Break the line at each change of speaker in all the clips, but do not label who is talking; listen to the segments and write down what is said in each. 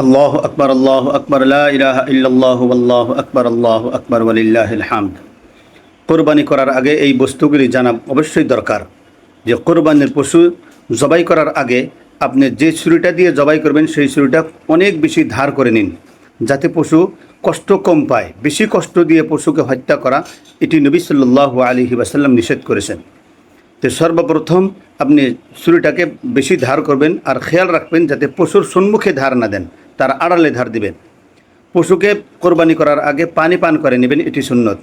আল্লাহু আকবার লা ইলাহা ইল্লাল্লাহু আল্লাহু আকবার ওয়ালিল্লাহিল হামদ। কোরবানি করার আগে এই বস্তুগুলি জানা অবশ্যই দরকার যে কোরবানির পশু জবাই করার আগে আপনি যে ছুরিটা দিয়ে জবাই করবেন সেই ছুরিটা অনেক বেশি ধার করে নিন, যাতে পশু কষ্ট কম পায়। বেশি কষ্ট দিয়ে পশুকে হত্যা করা এটি নবী সাল্লাল্লাহু আলাইহি ওয়াসাল্লাম নিষেধ করেছেন। তো সর্বপ্রথম আপনি ছুরিটাকে বেশি ধার করবেন আর খেয়াল রাখবেন যাতে পশুর সম্মুখে ধার না দেন, তার আড়ালে ধার দিবেন। পশুকে কোরবানি করার আগে পানি পান করে নেবেন, এটি সুন্নত।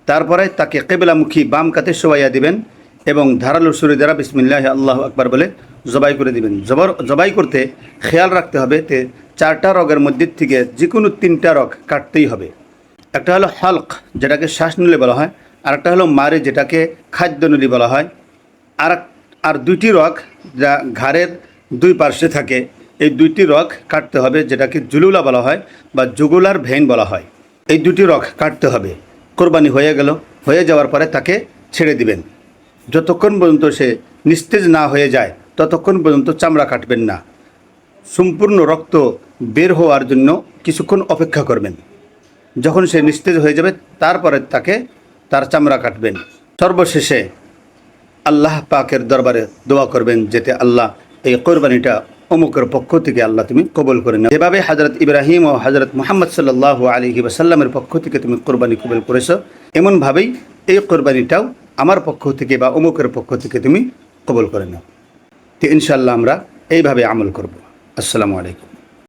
তারপরে তাকে কেবলামুখী বাম কাতে শোয়াইয়া দিবেন এবং ধারালো ছুরি দ্বারা বিসমিল্লাহ আল্লাহু আকবার বলে জবাই করে দিবেন। জবাই করতে খেয়াল রাখতে হবে যে 4টা রগের মধ্যে থেকে যে কোনো 3টা রগ কাটতেই হবে। একটা হলো হালক, যেটাকে শ্বাসনলী বলা হয়, আর একটা হলো মারে, যেটাকে খাদ্যনলী বলা হয়। আর 2টি রগ যা ঘাড়ের 2 পার্শ্বে থাকে, এই 2টি রগ কাটতে হবে, যেটাকে জুলুলা বলা হয় বা জুগুলার ভেইন বলা হয়। এই 2টি রগ কাটতে হবে। কোরবানি হয়ে যাওয়ার পরে তাকে ছেড়ে দিবেন। যতক্ষণ পর্যন্ত সে নিস্তেজ না হয়ে যায় ততক্ষণ পর্যন্ত চামড়া কাটবেন না। সম্পূর্ণ রক্ত বের হওয়ার জন্য কিছুক্ষণ অপেক্ষা করবেন। যখন সে নিস্তেজ হয়ে যাবে তারপরে তার চামড়া কাটবেন। সর্বশেষে আল্লাহ পাকের দরবারে দোয়া করবেন যাতে আল্লাহ এই কোরবানিটা অমুকের পক্ষ থেকে আল্লাহ তুমি কবুল করে নাও। যেভাবে হযরত ইব্রাহিম ও হযরত মুহাম্মদ সাল্লাল্লাহু আলাইহি ওয়াসাল্লামের পক্ষ থেকে তুমি কোরবানি কবুল করেছো, এমনভাবেই এই কোরবানিটাও আমার পক্ষ থেকে বা অমুকের পক্ষ থেকে তুমি কবুল করে নাও। তো ইনশাআল্লাহ আমরা এইভাবে আমল করব। আসসালামু আলাইকুম।